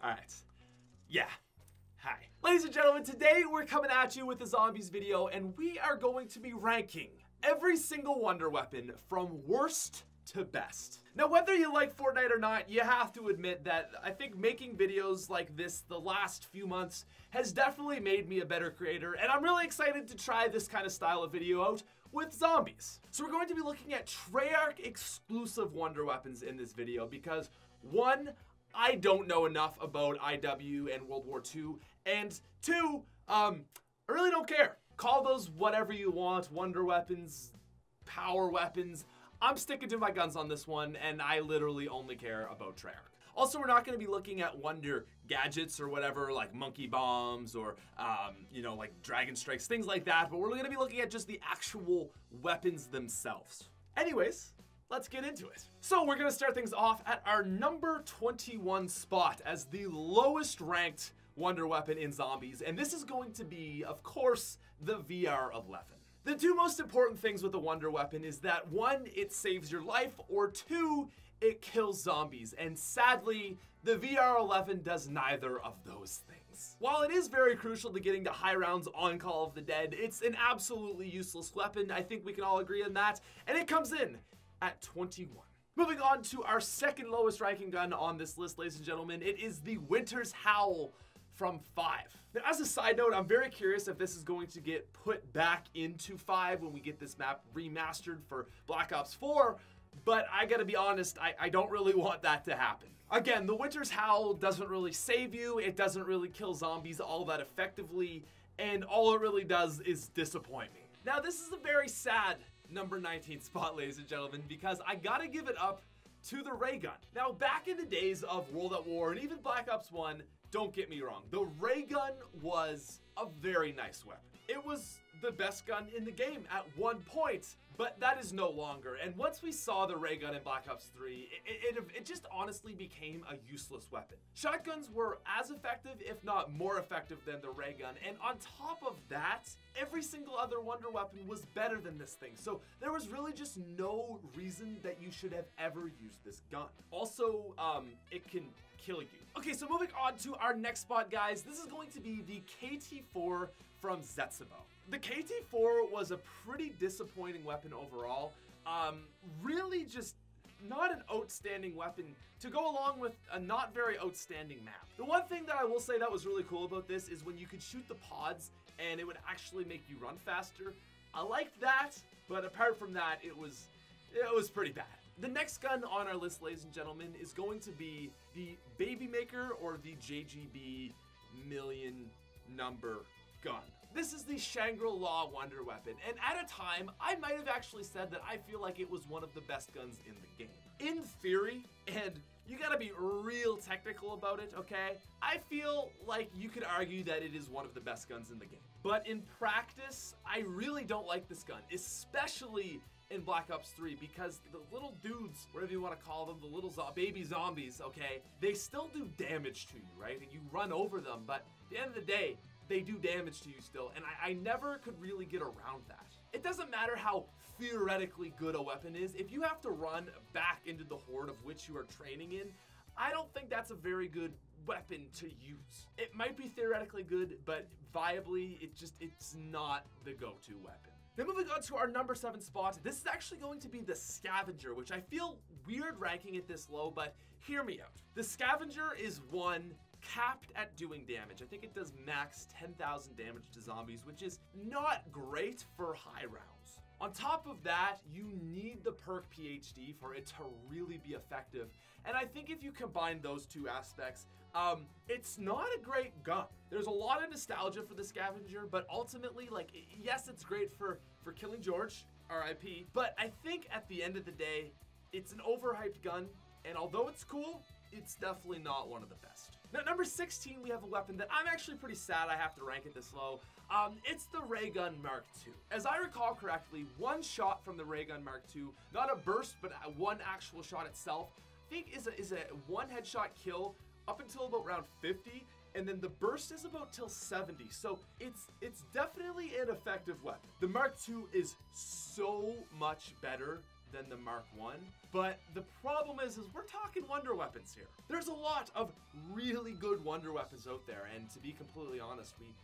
All right. Yeah. Hi. Ladies and gentlemen, today we're coming at you with a zombies video, and we are going to be ranking every single wonder weapon from worst to best. Now, whether you like Fortnite or not, you have to admit that I think making videos like this the last few months has definitely made me a better creator, and I'm really excited to try this kind of style of video out with zombies. So we're going to be looking at Treyarch exclusive wonder weapons in this video because, one, I don't know enough about IW and World War II, and two, I really don't care. Call those whatever you want, wonder weapons, power weapons. I'm sticking to my guns on this one, and I literally only care about Treyarch. Also, we're not going to be looking at wonder gadgets or whatever, like monkey bombs or, like dragon strikes, things like that, but we're going to be looking at just the actual weapons themselves. Anyways, let's get into it. So we're going to start things off at our number 21 spot as the lowest ranked wonder weapon in zombies, and this is going to be, of course, the VR-11. The two most important things with the wonder weapon is that one, it saves your life, or two, it kills zombies, and sadly, the VR-11 does neither of those things. While it is very crucial to getting to high rounds on Call of the Dead, it's an absolutely useless weapon. I think we can all agree on that, and it comes in at 21. Moving on to our second lowest ranking gun on this list, ladies and gentlemen, it is the Winter's Howl from 5. Now, as a side note, I'm very curious if this is going to get put back into 5 when we get this map remastered for Black Ops 4, but I gotta be honest, I don't really want that to happen. Again, the Winter's Howl doesn't really save you, it doesn't really kill zombies all that effectively, and all it really does is disappoint me. Now, this is a very sad number 19 spot, ladies and gentlemen, because I gotta give it up to the ray gun. Now, back in the days of World at War and even Black Ops 1, don't get me wrong, the ray gun was a very nice weapon. It was the best gun in the game at one point, but that is no longer. And once we saw the ray gun in Black Ops 3, it just honestly became a useless weapon. Shotguns were as effective, if not more effective than the ray gun. And on top of that, every single other wonder weapon was better than this thing. So there was really just no reason that you should have ever used this gun. Also, it can kill you. Okay, so moving on to our next spot, guys. This is going to be the KT-4 from Zetsubou. The KT-4 was a pretty disappointing weapon overall. Really just not an outstanding weapon to go along with a not very outstanding map. The one thing that I will say that was really cool about this is when you could shoot the pods and it would actually make you run faster. I liked that, but apart from that, it was pretty bad. The next gun on our list, ladies and gentlemen, is going to be the Babymaker or the JGB million number gun. This is the Shangri-La wonder weapon, and at a time, I might have actually said that I feel like it was one of the best guns in the game. In theory, and you gotta be real technical about it, okay? I feel like you could argue that it is one of the best guns in the game. But in practice, I really don't like this gun, especially in Black Ops 3, because the little dudes, whatever you want to call them, the little baby zombies, okay, they still do damage to you, right? And you run over them, but at the end of the day, they do damage to you still, and I never could really get around that. It doesn't matter how theoretically good a weapon is, if you have to run back into the horde of which you are training in, I don't think that's a very good weapon to use. It might be theoretically good, but viably, it's not the go-to weapon. Then moving on to our number 7 spot, this is actually going to be the Scavenger, which I feel weird ranking it this low, but hear me out. The Scavenger is one capped at doing damage. I think it does max 10,000 damage to zombies, which is not great for high rounds. On top of that, you need the perk PhD for it to really be effective. And I think if you combine those two aspects, it's not a great gun. There's a lot of nostalgia for the Scavenger, but ultimately, like, yes, it's great for killing George, RIP, but I think at the end of the day, it's an overhyped gun, and although it's cool, it's definitely not one of the best. Now, number 16, we have a weapon that I'm actually pretty sad I have to rank it this low. It's the Ray Gun Mark II. As I recall correctly, one shot from the Ray Gun Mark II, not a burst, but one actual shot itself, I think is a one headshot kill up until about round 50, and then the burst is about till 70. So it's definitely an effective weapon. The Mark II is so much better than the Mark 1. But the problem is we're talking wonder weapons here. There's a lot of really good wonder weapons out there, and to be completely honest, we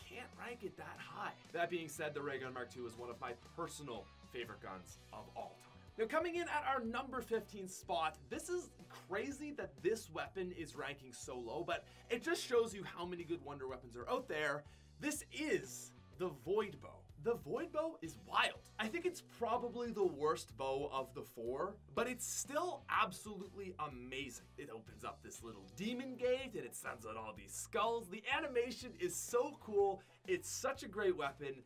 can't rank it that high. That being said, the Ray Gun Mark II is one of my personal favorite guns of all time. Now, coming in at our number 15 spot, this is crazy that this weapon is ranking so low, but it just shows you how many good wonder weapons are out there. This is the Void Bow. The Void Bow is wild. I think it's probably the worst bow of the 4, but it's still absolutely amazing. It opens up this little demon gate and it sends out all these skulls. The animation is so cool. It's such a great weapon.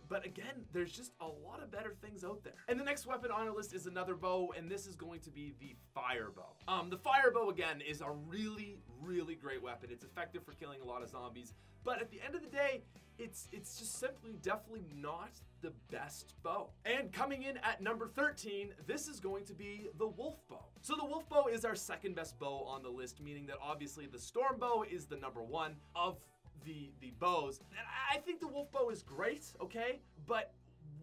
But again, there's just a lot of better things out there. And the next weapon on our list is another bow, and this is going to be the Fire Bow. The Fire Bow, again, is a really, really great weapon. It's effective for killing a lot of zombies, but at the end of the day, it's just simply definitely not the best bow. And coming in at number 13, this is going to be the Wolf Bow. So the Wolf Bow is our second best bow on the list, meaning that obviously the Storm Bow is the number 1 of the bows. And I think the Wolf Bow is great, okay? But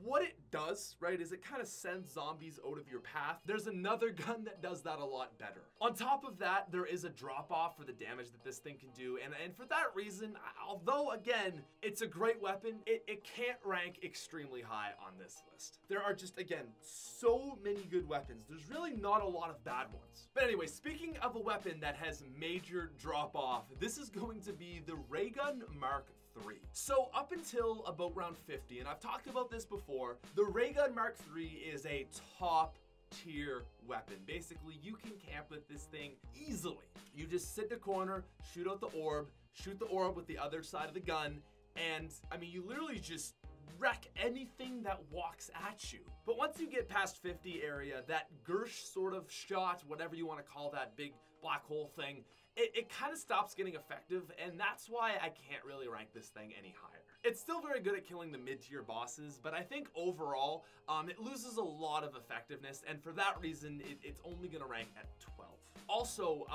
what it does, right, is it kind of sends zombies out of your path. There's another gun that does that a lot better. On top of that, there is a drop off for the damage that this thing can do. And for that reason, although again, it's a great weapon, it can't rank extremely high on this list. There are just, again, so many good weapons. There's really not a lot of bad ones. But anyway, speaking of a weapon that has major drop off, this is going to be the Ray Gun Mark III. So up until about round 50, and I've talked about this before, the Ray Gun Mark III is a top tier weapon. Basically, you can camp with this thing easily. You just sit in a corner, shoot out the orb, shoot the orb with the other side of the gun, and I mean, you literally just wreck anything that walks at you. But once you get past 50 area, that Gersh sort of shot, whatever you want to call that big black hole thing, it kind of stops getting effective, and that's why I can't really rank this thing any higher. It's still very good at killing the mid-tier bosses, but I think overall, it loses a lot of effectiveness, and for that reason, it's only gonna rank at 12. Also,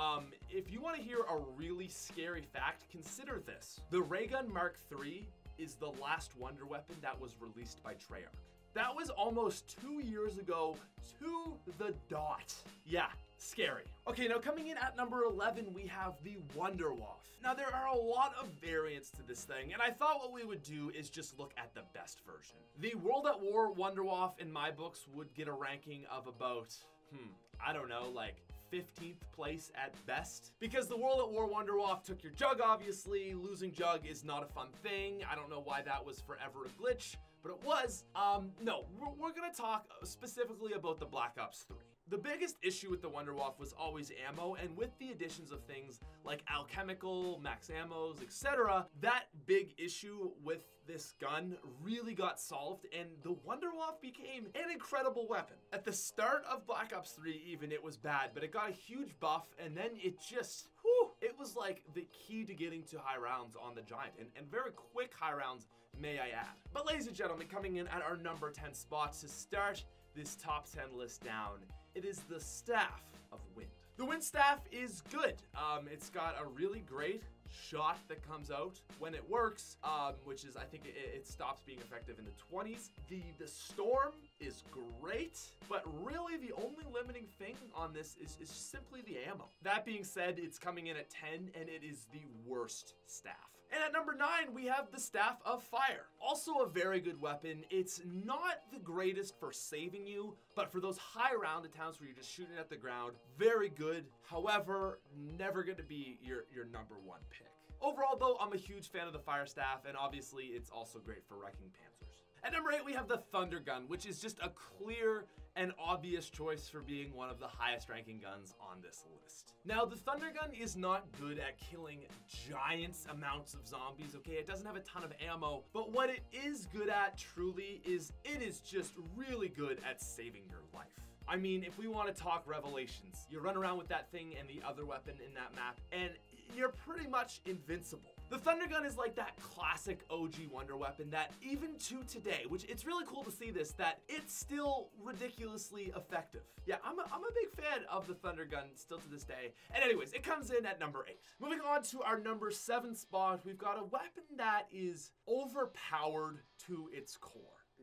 if you want to hear a really scary fact, consider this. The Ray Gun Mark III is the last wonder weapon that was released by Treyarch. That was almost 2 years ago to the dot. Yeah, scary. Okay, now coming in at number 11, we have the Wunderwaffe. Now there are a lot of variants to this thing, and I thought what we would do is just look at the best version. The World at War Wunderwaffe in my books would get a ranking of about, I don't know, like 15th place at best. Because the World at War Wunderwaffe took your Jug, obviously. Losing Jug is not a fun thing. I don't know why that was forever a glitch, but it was. No, we're gonna talk specifically about the Black Ops 3. The biggest issue with the Wunderwaffe was always ammo, and with the additions of things like alchemical, max ammos, etc., that big issue with this gun really got solved, and the Wunderwaffe became an incredible weapon. At the start of Black Ops 3 even, it was bad, but it got a huge buff, and then it just, it was like the key to getting to high rounds on the Giant, and very quick high rounds, may I add. But ladies and gentlemen, coming in at our number 10 spot to start this top 10 list down, it is the Staff of Wind. The Wind Staff is good. It's got a really great shot that comes out when it works, which is, I think it stops being effective in the 20s. The Storm is great, but really the only limiting thing on this is simply the ammo. That being said, it's coming in at 10, and it is the worst staff. And at number 9, we have the Staff of Fire. Also a very good weapon. It's not the greatest for saving you, but for those high round attempts where you're just shooting at the ground, very good. However, never going to be your number 1 pick. Overall though, I'm a huge fan of the Fire Staff, and obviously it's also great for wrecking Panzers. At number 8, we have the Thunder Gun, which is just a clear and obvious choice for being one of the highest ranking guns on this list. Now, the Thunder Gun is not good at killing giant amounts of zombies, okay? It doesn't have a ton of ammo, but what it is good at truly is it is just really good at saving your life. I mean, if we want to talk Revelations, you run around with that thing and the other weapon in that map, and you're pretty much invincible. The Thunder Gun is like that classic OG wonder weapon that even to today, which it's really cool to see this, that it's still ridiculously effective. Yeah, I'm a big fan of the Thunder Gun still to this day. And anyways, it comes in at number 8. Moving on to our number 7 spot, we've got a weapon that is overpowered to its core.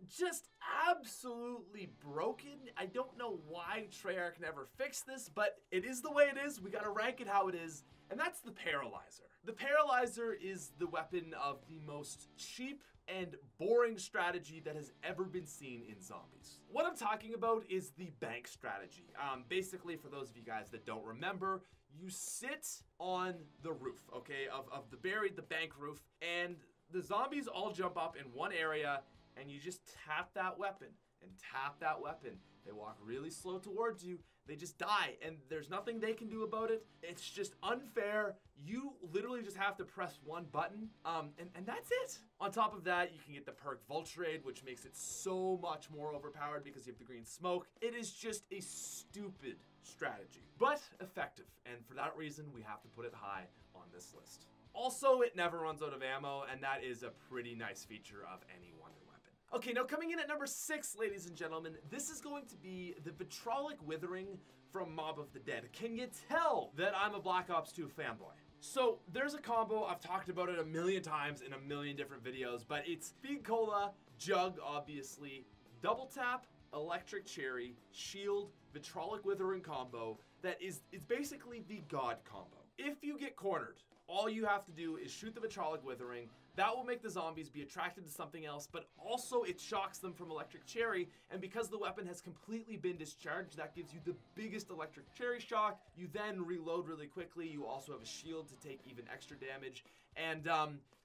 just absolutely broken. I don't know why Treyarch never fixed this, but it is the way it is. We gotta rank it how it is, and that's the Paralyzer. The Paralyzer is the weapon of the most cheap and boring strategy that has ever been seen in zombies. What I'm talking about is the bank strategy. Basically, for those of you guys that don't remember, you sit on the roof, okay, of the bank roof, and the zombies all jump up in one area, and you just tap that weapon and tap that weapon. They walk really slow towards you. They just die, and there's nothing they can do about it. It's just unfair. You literally just have to press one button, and that's it. On top of that, you can get the perk Vulturade, which makes it so much more overpowered because you have the green smoke. It is just a stupid strategy, but effective, and for that reason, we have to put it high on this list. Also, it never runs out of ammo, and that is a pretty nice feature of any Wonder Weapon. Okay, now coming in at number 6, ladies and gentlemen, this is going to be the Vitrolic Withering from Mob of the Dead. Can you tell that I'm a Black Ops 2 fanboy? So there's a combo, I've talked about it a million times in a million different videos, but it's Feed Cola, Jug, obviously, Double Tap, Electric Cherry, Shield, Vitrolic Withering combo that is basically the God combo. If you get cornered, all you have to do is shoot the Vitrolic Withering. That will make the zombies be attracted to something else, but also it shocks them from Electric Cherry, and because the weapon has completely been discharged, that gives you the biggest Electric Cherry shock. You then reload really quickly. You also have a shield to take even extra damage, and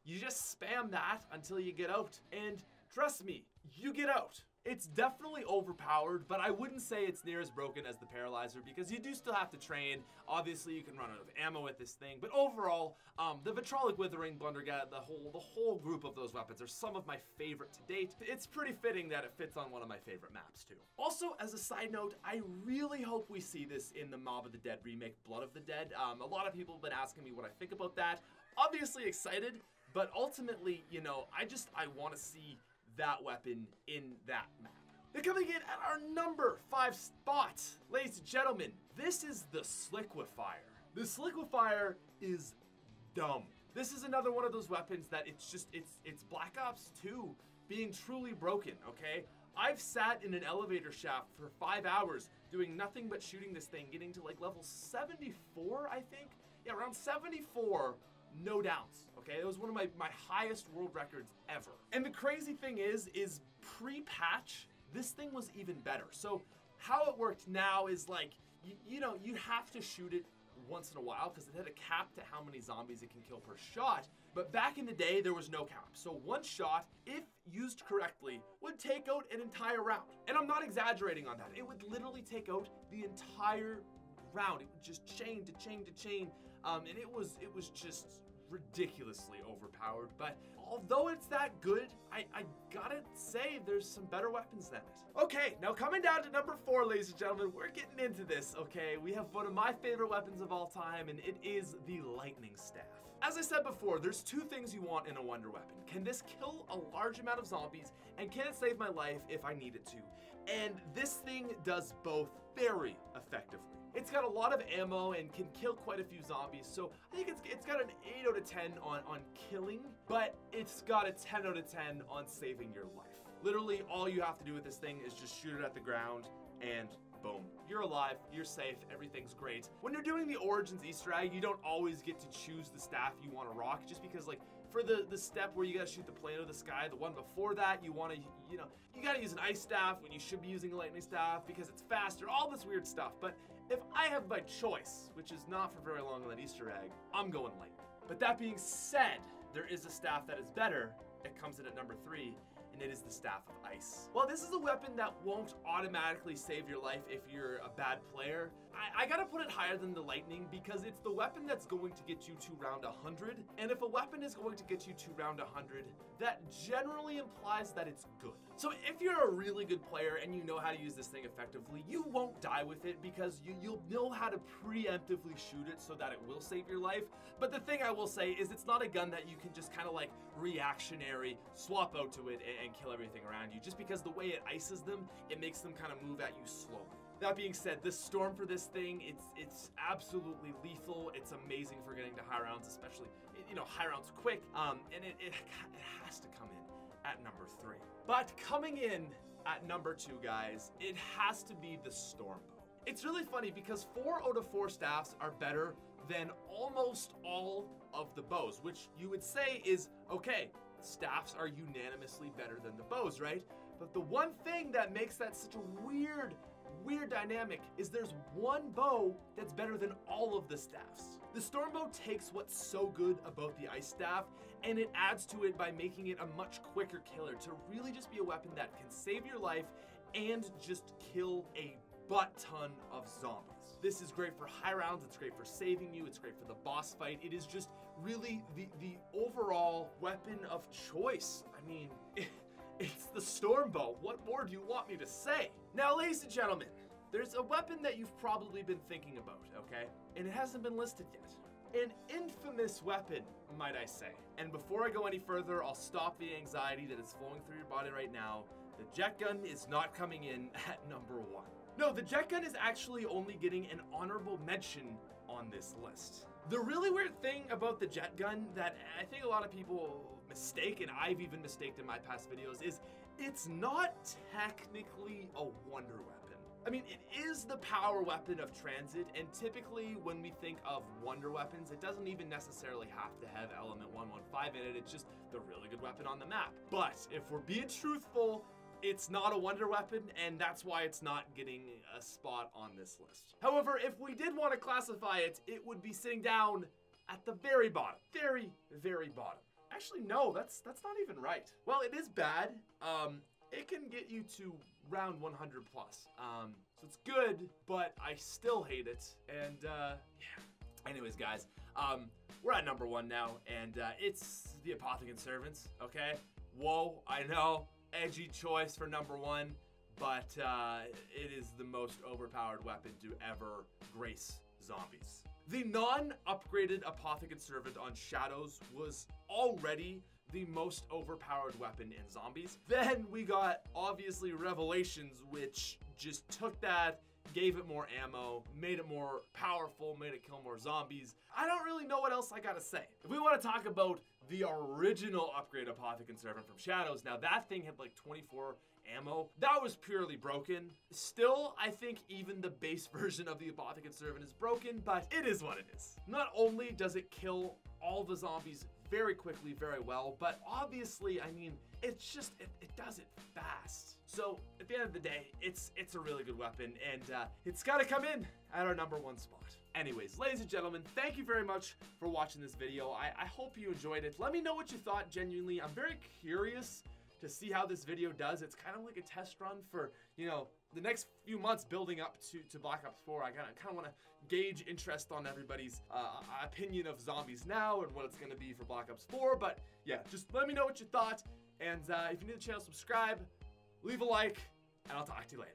you just spam that until you get out, and trust me, you get out. It's definitely overpowered, but I wouldn't say it's near as broken as the Paralyzer because you do still have to train. Obviously, you can run out of ammo with this thing, but overall, the Vitrolic Withering, Blundergat, the whole group of those weapons are some of my favorite to date. It's pretty fitting that it fits on one of my favorite maps too. Also, as a side note, I really hope we see this in the Mob of the Dead remake, Blood of the Dead. A lot of people have been asking me what I think about that. Obviously excited, but ultimately, you know, I want to see that weapon in that map. They're coming in at our number 5 spot. Ladies and gentlemen, this is the Sliquifier. The Sliquifier is dumb. This is another one of those weapons that it's Black Ops 2 being truly broken, okay? I've sat in an elevator shaft for 5 hours doing nothing but shooting this thing, getting to like level 74, I think? Yeah, around 74. No downs, okay? It was one of my highest world records ever. And the crazy thing is pre-patch, this thing was even better. So how it worked now is like, you know, you have to shoot it once in a while because it had a cap to how many zombies it can kill per shot. But back in the day, there was no cap. So one shot, if used correctly, would take out an entire round. And I'm not exaggerating on that. It would literally take out the entire round. It would just chain to chain to chain. And it was just ridiculously overpowered, but although it's that good, I gotta say there's some better weapons than it. Okay, now coming down to number 4, ladies and gentlemen, we're getting into this, okay? We have one of my favorite weapons of all time, and it is the Lightning Staff. As I said before, there's 2 things you want in a wonder weapon. Can this kill a large amount of zombies, and can it save my life if I need it to? And this thing does both very effectively. It's got a lot of ammo and can kill quite a few zombies, so I think it's got an 8 out of 10 on killing, but it's got a 10 out of 10 on saving your life. Literally, all you have to do with this thing is just shoot it at the ground, and boom, you're alive, you're safe, everything's great. When you're doing the Origins Easter egg, you don't always get to choose the staff you want to rock, just because like, for the step where you gotta shoot the plane out of the sky, the one before that, you wanna, you know, you gotta use an ice staff when you should be using a lightning staff because it's faster, all this weird stuff. But if I have my choice, which is not for very long on that Easter egg, I'm going lightning. But that being said, there is a staff that is better. It comes in at number 3, and it is the Staff of Ice. Well, this is a weapon that won't automatically save your life if you're a bad player. I gotta put it higher than the Lightning because it's the weapon that's going to get you to round 100. And if a weapon is going to get you to round 100, that generally implies that it's good. So if you're a really good player and you know how to use this thing effectively, you won't die with it because you'll know how to preemptively shoot it so that it will save your life. But the thing I will say is it's not a gun that you can just kind of like reactionary swap out to it and kill everything around you. Just because the way it ices them, it makes them kind of move at you slowly. That being said, the storm for this thing, it's absolutely lethal. It's amazing for getting to high rounds, especially, you know, high rounds quick. And it has to come in at number 3. But coming in at number 2, guys, it has to be the Stormbow. It's really funny because 4 out of 4 staffs are better than almost all of the bows, which you would say is, okay, staffs are unanimously better than the bows, right? But the one thing that makes that such a weird dynamic is there's one bow that's better than all of the staffs. The Stormbow takes what's so good about the Ice Staff and it adds to it by making it a much quicker killer to really just be a weapon that can save your life and just kill a butt ton of zombies. This is great for high rounds, it's great for saving you, it's great for the boss fight. It is just really the overall weapon of choice. I mean, it's the Stormbow. What more do you want me to say? Now, ladies and gentlemen, there's a weapon that you've probably been thinking about, okay? And it hasn't been listed yet. An infamous weapon, might I say. And before I go any further, I'll stop the anxiety that is flowing through your body right now. The jet gun is not coming in at number 1. No, the jet gun is actually only getting an honorable mention on this list. The really weird thing about the jet gun that I think a lot of people mistake, and I've even mistaked in my past videos, is it's not technically a wonder weapon. I mean, it is the power weapon of transit, and typically when we think of wonder weapons, it doesn't even necessarily have to have element 115 in it, it's just the really good weapon on the map. But if we're being truthful, it's not a wonder weapon, and that's why it's not getting a spot on this list. However, if we did want to classify it, it would be sitting down at the very bottom. Very, very bottom. Actually, no, that's not even right. Well, it is bad. It can get you to round 100 plus. So it's good, but I still hate it. And yeah. Anyways, guys, we're at number 1 now, and it's the Apothicon Servants, okay? Whoa, I know. Edgy choice for number 1, but it is the most overpowered weapon to ever grace zombies. The non-upgraded Apothicon Servant on Shadows was already the most overpowered weapon in zombies. Then we got, obviously, Revelations, which just took that, gave it more ammo, made it more powerful, made it kill more zombies. I don't really know what else I gotta say. If we want to talk about the original upgrade Apothicon Servant from Shadows, now that thing had like 24 ammo. That was purely broken. Still, I think even the base version of the Apothicon Servant is broken, but it is what it is. Not only does it kill all the zombies very quickly, very well, but obviously, I mean, it's just, it does it fast. So at the end of the day, it's a really good weapon, and it's gotta come in at our number 1 spot. Anyways, ladies and gentlemen, thank you very much for watching this video. I hope you enjoyed it. Let me know what you thought, genuinely. I'm very curious to see how this video does. It's kind of like a test run for, you know, the next few months building up to Black Ops 4. I kind of want to gauge interest on everybody's opinion of zombies now and what it's going to be for Black Ops 4. But yeah, just let me know what you thought. And if you're new to the channel, subscribe, leave a like, and I'll talk to you later.